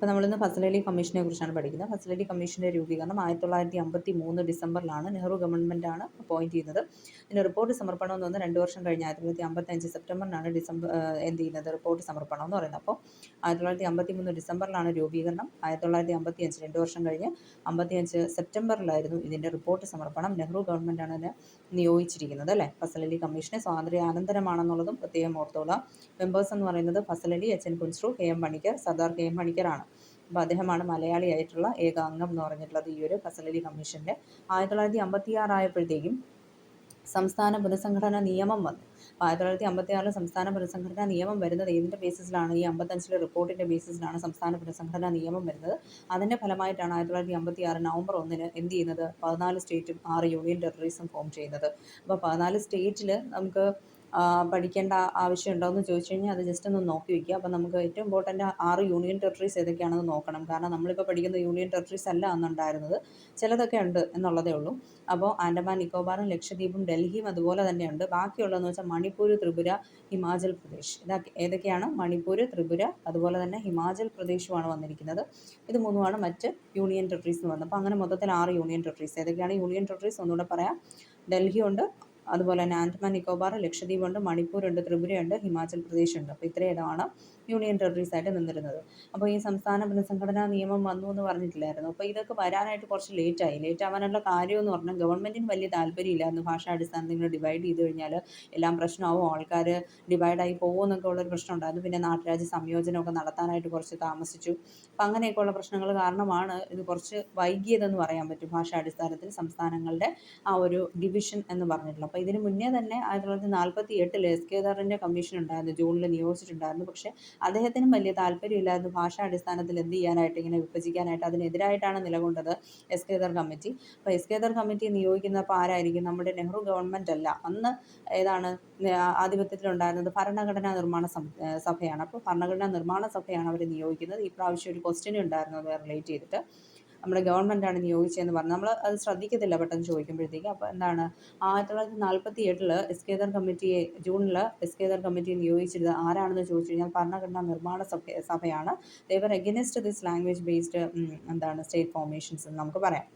അപ്പോൾ നമ്മളിന്ന് ഫസൽ അലി കമ്മീഷനെ കുറിച്ചാണ് പഠിക്കുന്നത്. ഫസൽ അലി കമ്മീഷൻ്റെ രൂപീകരണം 1953 ഡിസംബറിലാണ്. നെഹ്റു ഗവൺമെൻറ്റാണ് അപ്പോയിൻറ്റ് ചെയ്യുന്നത്. ഇതിൻ്റെ റിപ്പോർട്ട് സമർപ്പണം എന്ന് പറഞ്ഞാൽ 2 വർഷം കഴിഞ്ഞ് 1955 സെപ്റ്റംബറിനാണ് റിപ്പോർട്ട് സമർപ്പണം എന്ന് പറയുന്നത്. അപ്പോൾ 1953 ഡിസംബറിലാണ് രൂപീകരണം. 1955 2 വർഷം കഴിഞ്ഞ് 55 സെപ്റ്റംബറിലായിരുന്നു ഇതിൻ്റെ റിപ്പോർട്ട് സമർപ്പണം. നെഹ്റു ഗവൺമെൻറ്റാണ് ഇതിനെ നിയോഗിച്ചിരിക്കുന്നത് അല്ലേ. ഫസൽ അലി കമ്മീഷനെ സ്വാതന്ത്ര്യാനന്തരമാണെന്നുള്ളതും പ്രത്യേകം ഓർത്തോളാം. മെമ്പേഴ്സ് എന്ന് പറയുന്നത് Fazal Ali, H N Kunzru, K M Panikkar, Sardar K M പണിക്കറാണ്. അപ്പോൾ അദ്ദേഹമാണ് മലയാളിയായിട്ടുള്ള ഏക അംഗം എന്ന് പറഞ്ഞിട്ടുള്ളത് ഈ ഒരു ഫസൽ അലി കമ്മീഷൻ്റെ. 1956 ആയപ്പോഴത്തേക്കും സംസ്ഥാന പുനഃസംഘടനാ നിയമം വന്നു. അപ്പോൾ 1956 സംസ്ഥാന പുനഃസംഘടനാ നിയമം വരുന്നത് ഏതിൻ്റെ ബേസിസിലാണ്? ഈ 55 റിപ്പോർട്ടിൻ്റെ ബേസിസിലാണ് സംസ്ഥാന പുനഃസംഘടനാ നിയമം വരുന്നത്. അതിൻ്റെ ഫലമായിട്ടാണ് 1956 നവംബർ 1 എന്ത് ചെയ്യുന്നത്? 14 സ്റ്റേറ്റും 6 യൂണിയൻ ടെറിട്ടറീസും ഫോം ചെയ്യുന്നത്. അപ്പോൾ 14 സ്റ്റേറ്റിൽ നമുക്ക് പഠിക്കേണ്ട ആവശ്യമുണ്ടോ എന്ന് ചോദിച്ചു കഴിഞ്ഞാൽ അത് ജസ്റ്റ് ഒന്ന് നോക്കി വയ്ക്കുക. അപ്പോൾ നമുക്ക് ഏറ്റവും ഇമ്പോർട്ടൻ്റ് 6 യൂണിയൻ ടെറിട്ടറീസ് ഏതൊക്കെയാണെന്ന് നോക്കണം. കാരണം നമ്മളിപ്പോൾ പഠിക്കുന്ന യൂണിയൻ ടെറിട്ടറീസ് അല്ല അന്നുണ്ടായിരുന്നത്, ചിലതൊക്കെ ഉണ്ട് എന്നുള്ളതേ ഉള്ളൂ. അപ്പോൾ ആൻഡമാൻ നിക്കോബാറും ലക്ഷദ്വീപും ഡൽഹിയും അതുപോലെ തന്നെയുണ്ട്. ബാക്കിയുള്ളതെന്ന് വെച്ചാൽ മണിപ്പൂർ, ത്രിപുര, ഹിമാചൽ പ്രദേശ്. ഏതൊക്കെയാണ്? മണിപ്പൂർ, ത്രിപുര, അതുപോലെ തന്നെ ഹിമാചൽ പ്രദേശുമാണ് വന്നിരിക്കുന്നത്. ഇത് മൂന്നുമാണ് മറ്റ് യൂണിയൻ ടെറിട്ടറീസ് എന്ന് പറഞ്ഞത്. അപ്പോൾ അങ്ങനെ മൊത്തത്തിൽ 6 യൂണിയൻ ടെറിട്ടറീസ്. ഏതൊക്കെയാണ് യൂണിയൻ ടെറിട്ടറീസ്? ഒന്നുകൂടെ പറയാം. ഡൽഹി ഉണ്ട്, അതുപോലെ തന്നെ ആൻഡമാൻ നിക്കോബാർ, ലക്ഷദ്വീപുണ്ട്, മണിപ്പൂരുണ്ട്, ത്രിപുരയുണ്ട്, ഹിമാചൽ പ്രദേശ് ഉണ്ട്. അപ്പോൾ ഇത്രയിടമാണ് യൂണിയൻ ടെറിട്ടറീസ് ആയിട്ട് നിന്നിരുന്നത്. അപ്പോൾ ഈ സംസ്ഥാന പുനഃസംഘടനാ നിയമം വന്നു എന്ന് പറഞ്ഞിട്ടില്ലായിരുന്നു. അപ്പോൾ ഇതൊക്കെ വരാനായിട്ട് കുറച്ച് ലേറ്റായി. ലേറ്റ് ആവാനുള്ള കാര്യം എന്ന് പറഞ്ഞാൽ ഗവൺമെൻറ്റിന് വലിയ താല്പര്യമില്ലായിരുന്നു. ഭാഷാടിസ്ഥാനത്തിൽ ഇങ്ങനെ ഡിവൈഡ് ചെയ്ത് കഴിഞ്ഞാൽ എല്ലാം പ്രശ്നമാവും, ആൾക്കാർ ഡിവൈഡായി പോകുമെന്നൊക്കെ ഉള്ളൊരു പ്രശ്നം ഉണ്ടായിരുന്നു. പിന്നെ നാട്ടുരാജ്യ സംയോജനമൊക്കെ നടത്താനായിട്ട് കുറച്ച് താമസിച്ചു. അപ്പോൾ അങ്ങനെയൊക്കെയുള്ള പ്രശ്നങ്ങൾ കാരണമാണ് ഇത് കുറച്ച് വൈകിയതെന്ന് പറയാൻ പറ്റും. ഭാഷാടിസ്ഥാനത്തിൽ സംസ്ഥാനങ്ങളുടെ ആ ഒരു ഡിവിഷൻ എന്ന് പറഞ്ഞിട്ടുള്ളത്. അപ്പോൾ ഇതിന് മുന്നേ തന്നെ 1948 എസ് കേദറിൻ്റെ കമ്മീഷൻ ഉണ്ടായിരുന്നു, ജൂണിൽ നിയോഗിച്ചിട്ടുണ്ടായിരുന്നു. പക്ഷേ അദ്ദേഹത്തിനും വലിയ താല്പര്യമില്ലായിരുന്നു ഭാഷാടിസ്ഥാനത്തിൽ എന്ത് ചെയ്യാനായിട്ട്, ഇങ്ങനെ വിഭജിക്കാനായിട്ട്. അതിനെതിരായിട്ടാണ് നിലകൊണ്ടത് എസ് കേദർ കമ്മിറ്റി. അപ്പോൾ എസ് കേദർ കമ്മിറ്റി നിയോഗിക്കുന്നപ്പോൾ ആരായിരിക്കും? നമ്മുടെ നെഹ്റു ഗവൺമെൻറ് അല്ല. അന്ന് ഏതാണ് ആധിപത്യത്തിലുണ്ടായിരുന്നത്? ഭരണഘടനാ നിർമ്മാണ സഭയാണ്. അപ്പോൾ ഭരണഘടനാ നിർമ്മാണ സഭയാണ് അവർ നിയോഗിക്കുന്നത്. ഈ പ്രാവശ്യം ഒരു ക്വസ്റ്റ്യൻ ഉണ്ടായിരുന്നു അത് റിലേറ്റ് ചെയ്തിട്ട്. നമ്മുടെ ഗവൺമെൻറ്റാണ് നിയോഗിച്ചതെന്ന് പറഞ്ഞു. നമ്മൾ അത് ശ്രദ്ധിക്കത്തില്ല പെട്ടെന്ന് ചോദിക്കുമ്പോഴത്തേക്ക്. അപ്പോൾ എന്താണ് 1948 എസ് കേദർ കമ്മിറ്റിയെ ജൂണിൽ എസ് കേദർ കമ്മിറ്റിയെ നിയോഗിച്ചിരുന്നത് ആരാണെന്ന് ചോദിച്ചു കഴിഞ്ഞാൽ ഭരണഘടനാ നിർമ്മാണ സഭയാണ്. Devar against this language based state formations എന്ന് നമുക്ക് പറയാം.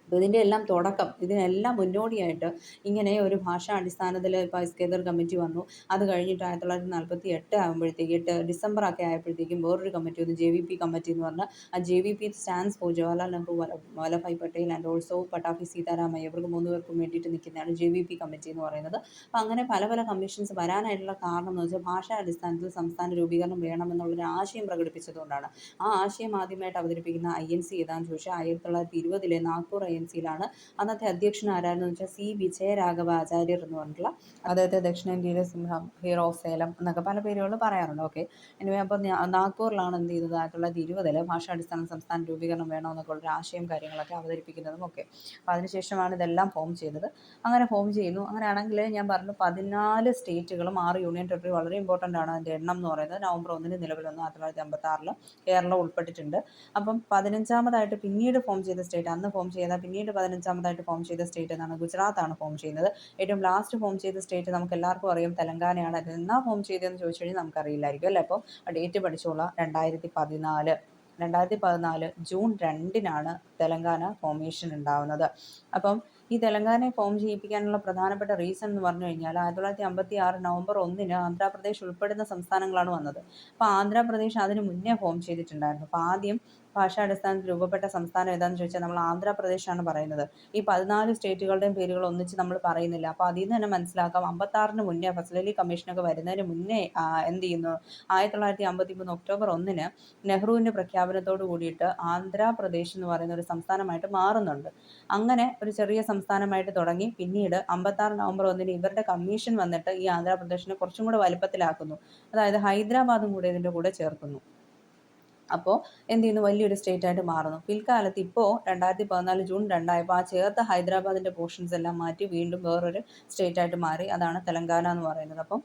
അപ്പോൾ ഇതിൻ്റെ എല്ലാം തുടക്കം, ഇതിനെല്ലാം മുന്നോടിയായിട്ട് ഇങ്ങനെ ഒരു ഭാഷാ അടിസ്ഥാനത്തിൽ ഇപ്പോൾ എസ് കേദർ കമ്മിറ്റി വന്നു. അത് കഴിഞ്ഞിട്ട് 1948 ആകുമ്പോഴത്തേക്ക് ഡിസംബറൊക്കെ ആയപ്പോഴത്തേക്കും വേറൊരു കമ്മിറ്റി വന്നു, JVP കമ്മിറ്റി എന്ന് പറഞ്ഞാൽ. ആ JVP stands for Jawaharlal Nehru, Vallabhbhai Patel and also Pattabhi Sitaramayya. ഇവർക്ക് 3 പേർക്കും വേണ്ടിയിട്ട് നിൽക്കുന്നതാണ് JVP കമ്മിറ്റി എന്ന് പറയുന്നത്. അപ്പോൾ അങ്ങനെ പല പല കമ്മീഷൻസ് വരാനായിട്ടുള്ള കാരണം എന്ന് വെച്ചാൽ ഭാഷാ അടിസ്ഥാനത്തിൽ സംസ്ഥാന രൂപീകരണം വേണമെന്നുള്ളൊരു ആശയം പ്രകടിപ്പിച്ചതുകൊണ്ടാണ്. ആ ആശയം ആദ്യമായിട്ട് അവതരിപ്പിക്കുന്ന INC ഏതാണെന്ന് ചോദിച്ചാൽ 1920 നാഗ്പൂർ INCയിലാണ്. അന്നത്തെ അധ്യക്ഷൻ ആരായിരുന്നു വെച്ചാൽ C വിജയരാഘവ ആചാര്യർ എന്ന് പറഞ്ഞിട്ടുള്ള അദ്ദേഹത്തെ ദക്ഷിണേന്ത്യയിലെ സിംഹം, ഹീറോ ഓഫ് സേലം എന്നൊക്കെ പല പേരുകൾ പറയാറുണ്ട്. ഓക്കെ, എനിവേ അപ്പോൾ നാഗ്പൂരിലാണ് എന്ത് ചെയ്തത് 1920 ഭാഷാടിസ്ഥാന സംസ്ഥാന രൂപീകരണം വേണമെന്നൊക്കെ ഉള്ളൊരു ആശയം കാര്യങ്ങളൊക്കെ അവതരിപ്പിക്കുന്നതും ഒക്കെ. അപ്പോൾ അതിനുശേഷമാണ് ഇതെല്ലാം ഫോം ചെയ്തത്. അങ്ങനെ ഫോം ചെയ്യുന്നു. അങ്ങനെയാണെങ്കിൽ ഞാൻ പറഞ്ഞു 14 സ്റ്റേറ്റുകളും 6 യൂണിയൻ ടെറിട്ടറി വളരെ ഇമ്പോർട്ടൻ്റ് ആണ്. അതിൻ്റെ എണ്ണം എന്ന് പറയുന്നത് നവംബർ 1 നിലവിൽ വന്നു. 1956 കേരളം ഉൾപ്പെട്ടിട്ടുണ്ട്. അപ്പം 15ാമതായിട്ട് പിന്നീട് ഫോം ചെയ്ത സ്റ്റേറ്റ്, അന്ന് ഫോം ചെയ്ത പിന്നീട് 15ാമതായിട്ട് ഫോം ചെയ്ത സ്റ്റേറ്റ് എന്നാണ് ഗുജറാത്താണ് ഫോം ചെയ്യുന്നത്. ഏറ്റവും ലാസ്റ്റ് ഫോം ചെയ്ത സ്റ്റേറ്റ് നമുക്ക് എല്ലാവർക്കും അറിയാം തെലങ്കാനയാണ്. അത് എന്നാ ഫോം ചെയ്തതെന്ന് ചോദിച്ചു കഴിഞ്ഞാൽ നമുക്കറിയില്ലായിരിക്കും അല്ലേ. അപ്പോൾ ഡേറ്റ് പഠിച്ചോളാം. 2014 ജൂൺ 2 തെലങ്കാന ഫോർമേഷൻ ഉണ്ടാവുന്നത്. അപ്പം ഈ തെലങ്കാനയെ ഫോം ചെയ്യിപ്പിക്കാനുള്ള പ്രധാനപ്പെട്ട റീസൺ എന്ന് പറഞ്ഞു കഴിഞ്ഞാൽ 1956 നവംബർ 1 ആന്ധ്രാപ്രദേശ് ഉൾപ്പെടുന്ന സംസ്ഥാനങ്ങളാണ് വന്നത്. അപ്പോൾ ആന്ധ്രാപ്രദേശ് അതിന് മുന്നേ ഫോം ചെയ്തിട്ടുണ്ടായിരുന്നു. അപ്പോൾ ആദ്യം ഭാഷാടിസ്ഥാനത്തിൽ രൂപപ്പെട്ട സംസ്ഥാനം ഏതാണെന്ന് ചോദിച്ചാൽ നമ്മൾ ആന്ധ്രാപ്രദേശാണ് പറയുന്നത്. ഈ 14 സ്റ്റേറ്റുകളുടെയും പേരുകൾ ഒന്നിച്ച് നമ്മൾ പറയുന്നില്ല. അപ്പോൾ അതിൽ നിന്ന് തന്നെ മനസ്സിലാക്കാം 56 മുന്നേ ഫസൽ അലി കമ്മീഷനൊക്കെ വരുന്നതിന് മുന്നേ എന്ത് ചെയ്യുന്നു 1953 ഒക്ടോബർ 1 നെഹ്റുവിൻ്റെ പ്രഖ്യാപനത്തോട് കൂടിയിട്ട് ആന്ധ്രാപ്രദേശ് എന്ന് പറയുന്ന ഒരു സംസ്ഥാനമായിട്ട് മാറുന്നുണ്ട്. അങ്ങനെ ഒരു ചെറിയ സംസ്ഥാനമായിട്ട് തുടങ്ങി പിന്നീട് 56 നവംബർ 1 ഇവരുടെ കമ്മീഷൻ വന്നിട്ട് ഈ ആന്ധ്രാപ്രദേശിനെ കുറച്ചും കൂടെ വലുപ്പത്തിലാക്കുന്നു. അതായത് ഹൈദരാബാദും കൂടെ ഇതിൻ്റെ കൂടെ ചേർക്കുന്നു. അപ്പോൾ എന്ത് ചെയ്യുന്നു, വലിയൊരു സ്റ്റേറ്റ് ആയിട്ട് മാറുന്നു. പിൽക്കാലത്ത് ഇപ്പോൾ 2014 ജൂൺ 2 ആ ചേർത്ത ഹൈദരാബാദിൻ്റെ പോർഷൻസ് എല്ലാം മാറ്റി വീണ്ടും വേറൊരു സ്റ്റേറ്റ് ആയിട്ട് മാറി. അതാണ് തെലങ്കാന എന്ന് പറയുന്നത്. അപ്പം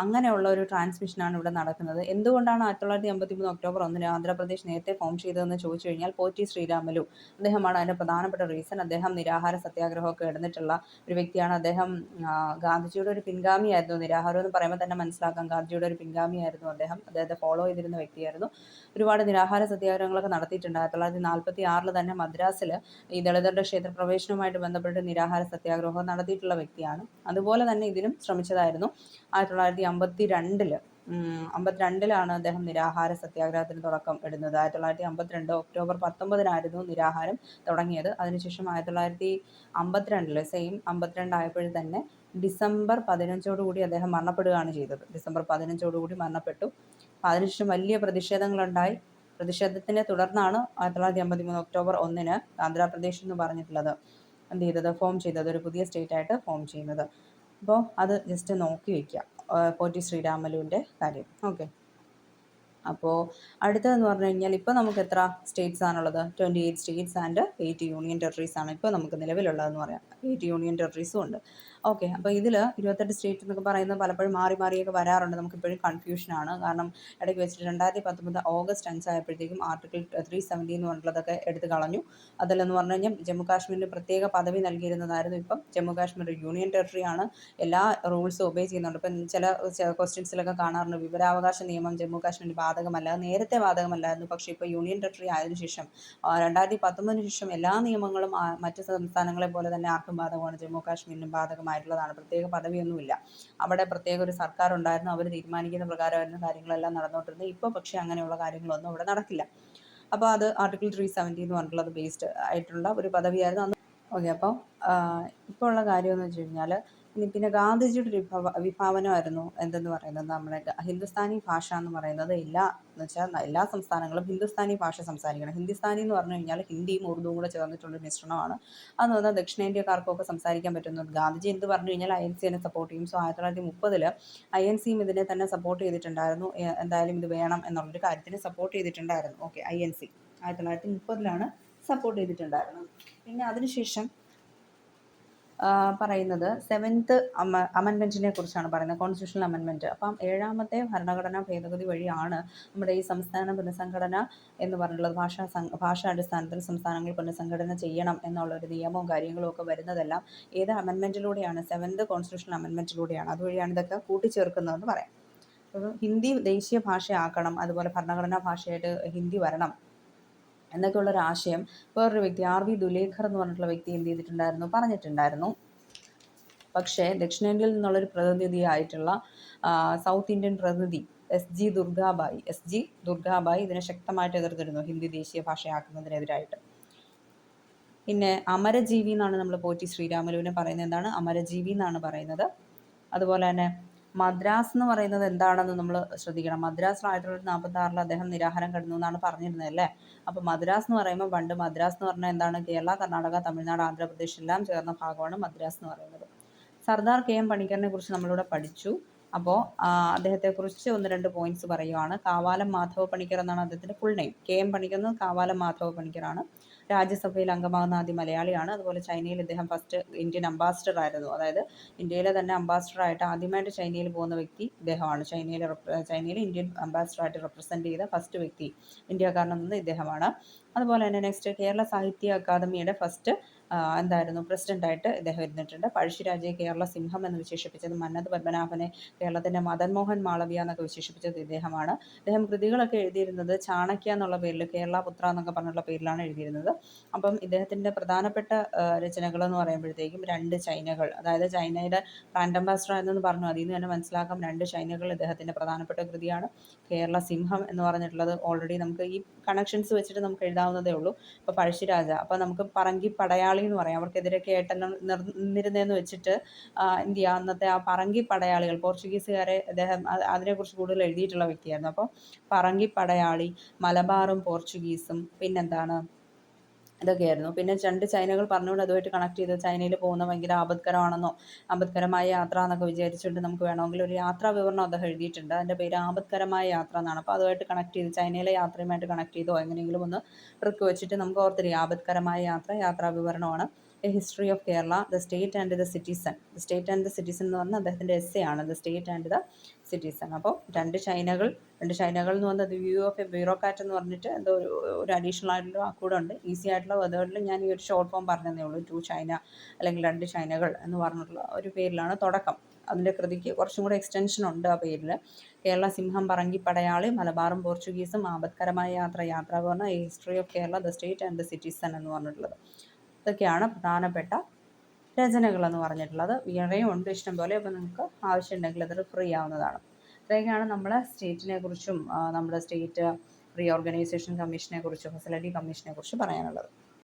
അങ്ങനെയുള്ള ഒരു ട്രാൻസ്മിഷനാണ് ഇവിടെ നടക്കുന്നത്. എന്തുകൊണ്ടാണ് 1953 ഒക്ടോബർ 1 ആന്ധ്രാപ്രദേശ് നേരത്തെ ഫോം ചെയ്തതെന്ന് ചോദിച്ചു കഴിഞ്ഞാൽ പോറ്റി ശ്രീരാമലു അദ്ദേഹമാണ് അതിൻ്റെ പ്രധാനപ്പെട്ട റീസൺ. അദ്ദേഹം നിരാഹാര സത്യാഗ്രഹമൊക്കെ കിടന്നിട്ടുള്ള ഒരു വ്യക്തിയാണ്. അദ്ദേഹം ഗാന്ധിജിയുടെ ഒരു പിൻഗാമിയായിരുന്നു. നിരാഹാരം എന്ന് പറയുമ്പോൾ തന്നെ മനസ്സിലാക്കാം ഗാന്ധിജിയുടെ ഒരു പിൻഗാമിയായിരുന്നു അദ്ദേഹം. അദ്ദേഹത്തെ ഫോളോ ചെയ്തിരുന്ന വ്യക്തിയായിരുന്നു. ഒരുപാട് നിരാഹാര സത്യാഗ്രഹങ്ങളൊക്കെ നടത്തിയിട്ടുണ്ട്. 1946 തന്നെ മദ്രാസിൽ ഈ ദളിതരുടെ ക്ഷേത്രപ്രവേശനവുമായിട്ട് ബന്ധപ്പെട്ട് നിരാഹാര സത്യാഗ്രഹം നടത്തിയിട്ടുള്ള വ്യക്തിയാണ്. അതുപോലെ തന്നെ ഇതിനും ശ്രമിച്ചതായിരുന്നു. 1952 52 അദ്ദേഹം നിരാഹാര സത്യാഗ്രഹത്തിന് തുടക്കം ഇടുന്നത്. 1952 ഒക്ടോബർ 19 നിരാഹാരം തുടങ്ങിയത്. അതിനുശേഷം 1952 സെയിം 52 ആയപ്പോഴും തന്നെ ഡിസംബർ 15 അദ്ദേഹം മരണപ്പെടുകയാണ് ചെയ്തത്. ഡിസംബർ 15 മരണപ്പെട്ടു. അതിനുശേഷം വലിയ പ്രതിഷേധങ്ങളുണ്ടായി. പ്രതിഷേധത്തിനെ തുടർന്നാണ് 1953 ഒക്ടോബർ 1 ആന്ധ്രാപ്രദേശ് എന്ന് പറഞ്ഞിട്ടുള്ളത് എന്ത് ചെയ്തത്, ഫോം ചെയ്തത്, ഒരു പുതിയ സ്റ്റേറ്റ് ആയിട്ട് ഫോം ചെയ്യുന്നത്. അപ്പോൾ അത് ജസ്റ്റ് നോക്കി വയ്ക്കുക, പോറ്റി ശ്രീരാമലുവിൻ്റെ കാര്യം. ഓക്കെ, അപ്പോൾ അടുത്തതെന്ന് പറഞ്ഞു കഴിഞ്ഞാൽ ഇപ്പോൾ നമുക്ക് എത്ര സ്റ്റേറ്റ്സ് ആണുള്ളത്? 28 സ്റ്റേറ്റ്സ് ആൻഡ് 8 യൂണിയൻ ടെറിട്ടറീസ് ആണ് ഇപ്പോൾ നമുക്ക് നിലവിലുള്ളതെന്ന് പറയാം. 8 യൂണിയൻ ടെറിട്ടറീസും ഉണ്ട്. ഓക്കെ, അപ്പോൾ ഇതിൽ 28 സ്റ്റേറ്റ് എന്നൊക്കെ പറയുന്നത് പലപ്പോഴും മാറിയൊക്കെ വരാറുണ്ട്. നമുക്കിപ്പോഴും കൺഫ്യൂഷനാണ്. കാരണം ഇടയ്ക്ക് വെച്ചിട്ട് 2019 ഓഗസ്റ്റ് 5 ആയപ്പോഴത്തേക്കും ആർട്ടിക്കിൾ 370 എന്ന് പറഞ്ഞിട്ടുള്ളതൊക്കെ എടുത്ത് കളഞ്ഞു. അതിലെന്ന് പറഞ്ഞു കഴിഞ്ഞാൽ ജമ്മു കാശ്മീരിന് പ്രത്യേക പദവി നൽകിയിരുന്നതായിരുന്നു. ഇപ്പം ജമ്മു കാശ്മീർ യൂണിയൻ ടെറിട്ടറി ആണ്, എല്ലാ റൂൾസും ഒബേ ചെയ്യുന്നുണ്ട്. ഇപ്പം ചില ക്വസ്റ്റ്യൻസിലൊക്കെ കാണാറുണ്ട് വിവരാവകാശ നിയമം ജമ്മു കാശ്മീരിന് ബാധകമല്ല. നേരത്തെ ബാധകമല്ലായിരുന്നു, പക്ഷേ ഇപ്പോൾ യൂണിയൻ ടെറിട്ടറി ആയതിനു ശേഷം 2019 ശേഷം എല്ലാ നിയമങ്ങളും മറ്റ് സംസ്ഥാനങ്ങളെ പോലെ തന്നെ ആർക്കും ബാധകമാണ്. ജമ്മു കാശ്മീരിനും ബാധകമായിട്ടുള്ളതാണ്. പ്രത്യേക പദവിയൊന്നുമില്ല. അവിടെ പ്രത്യേക ഒരു സർക്കാർ ഉണ്ടായിരുന്നു, അവർ തീരുമാനിക്കുന്ന പ്രകാരമായിരുന്നു കാര്യങ്ങളെല്ലാം നടന്നുകൊണ്ടിരുന്നത്. ഇപ്പോൾ പക്ഷേ അങ്ങനെയുള്ള കാര്യങ്ങളൊന്നും അവിടെ നടക്കില്ല. അപ്പോൾ അത് ആർട്ടിക്കിൾ 370 എന്ന് പറഞ്ഞിട്ടുള്ളത് ബേസ്ഡ് ആയിട്ടുള്ള ഒരു പദവിയായിരുന്നു അന്ന്. ഓക്കെ, അപ്പോൾ ഇപ്പോൾ ഉള്ള കാര്യം എന്ന് വെച്ച് കഴിഞ്ഞാൽ പിന്നെ ഗാന്ധിജിയുടെ ഒരു വിഭാവനമായിരുന്നു എന്തെന്ന് പറയുന്നത് നമ്മുടെ ഹിന്ദുസ്ഥാനി ഭാഷ എന്ന് പറയുന്നത്. എന്ന് വെച്ചാൽ എല്ലാ സംസ്ഥാനങ്ങളും ഹിന്ദുസ്ഥാനി ഭാഷ സംസാരിക്കണം. ഹിന്ദുസ്ഥാനി എന്ന് പറഞ്ഞു കഴിഞ്ഞാൽ ഹിന്ദിയും ഉറുദുവും കൂടെ ചേർന്നിട്ടുള്ളൊരു മിശ്രണമാണ്. അതെന്ന് പറഞ്ഞാൽ ദക്ഷിണേന്ത്യക്കാർക്കൊക്കെ സംസാരിക്കാൻ പറ്റുന്നത്. ഗാന്ധിജി എന്ത് പറഞ്ഞു കഴിഞ്ഞാൽ INC നെ സപ്പോർട്ട് ചെയ്യും. സോ 1930 INCയും ഇതിനെ തന്നെ സപ്പോർട്ട് ചെയ്തിട്ടുണ്ടായിരുന്നു. എന്തായാലും ഇത് വേണം എന്നുള്ളൊരു കാര്യത്തിന് സപ്പോർട്ട് ചെയ്തിട്ടുണ്ടായിരുന്നു. ഓക്കെ, INC 1930 സപ്പോർട്ട് ചെയ്തിട്ടുണ്ടായിരുന്നു. പിന്നെ അതിനുശേഷം പറയുന്നത് 7th അമെൻമെൻറ്റിനെ കുറിച്ചാണ് പറയുന്നത്, കോൺസ്റ്റിറ്റ്യൂഷണൽ അമെൻമെൻറ്റ്. അപ്പം 7ാമത്തെ ഭരണഘടനാ ഭേദഗതി വഴിയാണ് നമ്മുടെ ഈ സംസ്ഥാന പുനഃസംഘടന എന്ന് പറഞ്ഞിട്ടുള്ളത്. ഭാഷാടിസ്ഥാനത്തിൽ സംസ്ഥാനങ്ങൾ പുനഃസംഘടന ചെയ്യണം എന്നുള്ളൊരു നിയമവും കാര്യങ്ങളും ഒക്കെ വരുന്നതെല്ലാം ഏത് അമെൻമെൻറ്റിലൂടെയാണ്? 7th constitutional അമെൻമെൻറ്റിലൂടെയാണ്. അതുവഴിയാണ് ഇതൊക്കെ കൂട്ടിച്ചേർക്കുന്നതെന്ന് പറയാം. അപ്പോൾ ഹിന്ദി ദേശീയ ഭാഷയാക്കണം, അതുപോലെ ഭരണഘടനാ ഭാഷയായിട്ട് ഹിന്ദി വരണം എന്നൊക്കെയുള്ളൊരാശയം വേറൊരു വ്യക്തി RV ദുലേഖർ എന്ന് പറഞ്ഞിട്ടുള്ള വ്യക്തി എന്ത് ചെയ്തിട്ടുണ്ടായിരുന്നു, പറഞ്ഞിട്ടുണ്ടായിരുന്നു. പക്ഷേ ദക്ഷിണേന്ത്യയിൽ നിന്നുള്ളൊരു പ്രതിനിധിയായിട്ടുള്ള സൗത്ത് ഇന്ത്യൻ പ്രതിനിധി SG ദുർഗാബായി ഇതിനെ ശക്തമായിട്ട് എതിർത്തിരുന്നു, ഹിന്ദി ദേശീയ ഭാഷയാക്കുന്നതിനെതിരായിട്ട്. പിന്നെ അമരജീവി എന്നാണ് നമ്മൾ പോറ്റി ശ്രീരാമലുവിനെ പറയുന്നത്. എന്താണ് അമരജീവി എന്നാണ് പറയുന്നത്. അതുപോലെ തന്നെ മദ്രാസ് എന്ന് പറയുന്നത് എന്താണെന്ന് നമ്മൾ ശ്രദ്ധിക്കണം. മദ്രാസ് 1946 അദ്ദേഹം നിരാഹാരം കിടന്നു എന്നാണ് പറഞ്ഞിരുന്നത് അല്ലേ. അപ്പോൾ മദ്രാസ് എന്ന് പറയുമ്പോൾ പണ്ട് മദ്രാസ് എന്ന് പറഞ്ഞാൽ എന്താണ്? കേരള, കർണാടക, തമിഴ്നാട്, ആന്ധ്രാപ്രദേശ് എല്ലാം ചേർന്ന ഭാഗമാണ് മദ്രാസ് എന്ന് പറയുന്നത്. സർദാർ KM പണിക്കറിനെ കുറിച്ച് നമ്മളിവിടെ പഠിച്ചു. അപ്പോൾ അദ്ദേഹത്തെക്കുറിച്ച് 1-2 പോയിന്റ്സ് പറയുവാണ്. കാവാലം മാധവ പണിക്കർ എന്നാണ് അദ്ദേഹത്തിൻ്റെ ഫുൾ നെയിം. KM പണിക്കർ എന്ന് കാവാലം മാധവ പണിക്കറാണ്. രാജ്യസഭയിൽ അംഗമാകുന്ന ആദ്യ മലയാളിയാണ്. അതുപോലെ ചൈനയിൽ ഇദ്ദേഹം ഫസ്റ്റ് ഇന്ത്യൻ അംബാസിഡർ ആയിരുന്നു. അതായത് ഇന്ത്യയിലെ തന്നെ അംബാസിഡറായിട്ട് ആദ്യമായിട്ട് ചൈനയിൽ പോകുന്ന വ്യക്തി ഇദ്ദേഹമാണ്. ചൈനയിൽ ഇന്ത്യൻ അംബാസിഡറായിട്ട് റെപ്രസെൻറ്റ് ചെയ്ത ഫസ്റ്റ് വ്യക്തി ഇന്ത്യക്കാരനെന്നത് ഇദ്ദേഹമാണ്. അതുപോലെ തന്നെ നെക്സ്റ്റ് കേരള സാഹിത്യ അക്കാദമിയുടെ ഫസ്റ്റ് എന്തായിരുന്നു പ്രസിഡൻ്റായിട്ട് ഇദ്ദേഹം ഇരുന്നിട്ടുണ്ട്. പഴശ്ശിരാജയെ കേരള സിംഹം എന്ന് വിശേഷിപ്പിച്ചത്, മന്നത്ത് പത്മനാഭനെ കേരളത്തിൻ്റെ മദൻ മോഹൻ മാളവ്യ എന്നൊക്കെ വിശേഷിപ്പിച്ചത് ഇദ്ദേഹമാണ്. അദ്ദേഹം കൃതികളൊക്കെ എഴുതിയിരുന്നത് ചാണക്യ എന്നുള്ള പേരിൽ, കേരള പുത്ര എന്നൊക്കെ പറഞ്ഞുള്ള പേരിലാണ് എഴുതിയിരുന്നത്. അപ്പം ഇദ്ദേഹത്തിൻ്റെ പ്രധാനപ്പെട്ട രചനകളെന്ന് പറയുമ്പോഴത്തേക്കും 2 ചൈനകൾ, അതായത് ചൈനയുടെ ബ്രാൻഡ് അംബാസിഡർ ആണെന്ന് പറഞ്ഞു, അതിൽ നിന്ന് തന്നെ മനസ്സിലാക്കാം 2 ചൈനകൾ ഇദ്ദേഹത്തിൻ്റെ പ്രധാനപ്പെട്ട കൃതിയാണ്. കേരള സിംഹം എന്ന് പറഞ്ഞിട്ടുള്ളത് ഓൾറെഡി നമുക്ക് ഈ കണക്ഷൻസ് വെച്ചിട്ട് നമുക്ക് എഴുതാവുന്നതേ ഉള്ളൂ. ഇപ്പോൾ പഴശ്ശിരാജ, അപ്പോൾ നമുക്ക് പറങ്കി പടയാളി എന്ന് പറയാം. അവർക്കെതിരെയൊക്കെ ആയിട്ടെല്ലാം നിന്നിരുന്നതെന്ന് വെച്ചിട്ട് എന്ത് ചെയ്യുക, അന്നത്തെ ആ പറങ്കി പടയാളികൾ പോർച്ചുഗീസുകാരെ അദ്ദേഹം അതിനെക്കുറിച്ച് കൂടുതൽ എഴുതിയിട്ടുള്ള വ്യക്തിയായിരുന്നു. അപ്പോൾ പറങ്കി പടയാളി, മലബാറും പോർച്ചുഗീസും പിന്നെന്താണ് ഇതൊക്കെയായിരുന്നു. പിന്നെ 2 ചൈനകൾ പറഞ്ഞുകൊണ്ട് അതുമായിട്ട് കണക്ട് ചെയ്ത് ചൈനയിൽ പോകുന്ന ഭയങ്കര ആപത്കരമായ യാത്ര എന്നൊക്കെ വിചാരിച്ചുകൊണ്ട് നമുക്ക് വേണമെങ്കിൽ ഒരു യാത്രാ വിവരണം അദ്ദേഹം എഴുതിയിട്ടുണ്ട്. അതിൻ്റെ പേര് ആപത്കരമായ യാത്ര എന്നാണ്. അപ്പോൾ അതുമായിട്ട് കണക്ട് ചെയ്ത് ചൈനയിലെ യാത്രയുമായിട്ട് കണക്ട് ചെയ്തോ എങ്ങനെയെങ്കിലും ഒന്ന് ട്രിക്ക് വെച്ചിട്ട് നമുക്ക് ഓർത്തിരിക്കാം. ആപത്കരമായ യാത്രാ വിവരണമാണ് A history of Kerala, the state and the citizen. The state and the citizen എന്ന് പറഞ്ഞാൽ അദ്ദേഹത്തിൻ്റെ എസ്സേ ആണ്, the state and the citizen. അപ്പോൾ രണ്ട് ചൈനകൾ എന്ന് പറഞ്ഞാൽ the view of A bureaucrat എന്ന് പറഞ്ഞിട്ട് എന്തോ ഒരു അഡീഷണൽ ആയിട്ടുള്ള വാക്കുകൂടെ ഉണ്ട്. ഈസി ആയിട്ടുള്ള വേർഡുകളിൽ ഞാൻ ഈ ഒരു ഷോർട്ട് ഫോം പറഞ്ഞതേ ഉള്ളൂ. ടു ചൈന അല്ലെങ്കിൽ രണ്ട് ചൈനകൾ എന്ന് പറഞ്ഞിട്ടുള്ള ഒരു പേരിലാണ് തുടക്കം. അതിൻ്റെ കൃതിക്ക് കുറച്ചും കൂടെ എക്സ്റ്റൻഷൻ ഉണ്ട് ആ പേരിൽ. കേരള സിംഹം, പറങ്കി പടയാളി, മലബാറും പോർച്ചുഗീസും, ആപത്കരമായ യാത്ര പറഞ്ഞ A history of Kerala, the state and the citizen എന്ന് പറഞ്ഞിട്ടുള്ളത്. ഇതൊക്കെയാണ് പ്രധാനപ്പെട്ട രചനകളെന്ന് പറഞ്ഞിട്ടുള്ളത്. വേറെയും ഉണ്ട് ഇഷ്ടം പോലെ. അപ്പോൾ നിങ്ങൾക്ക് ആവശ്യമുണ്ടെങ്കിൽ അത് റെഫർ ചെയ്യാവുന്നതാണ്. ഇത്രയൊക്കെയാണ് നമ്മൾ സ്റ്റേറ്റിനെ കുറിച്ചും നമ്മുടെ സ്റ്റേറ്റ് റീഓർഗനൈസേഷൻ കമ്മീഷനെ കുറിച്ചും ഫെസിലിറ്റി കമ്മീഷനെ കുറിച്ച് പറയാനുള്ളത്.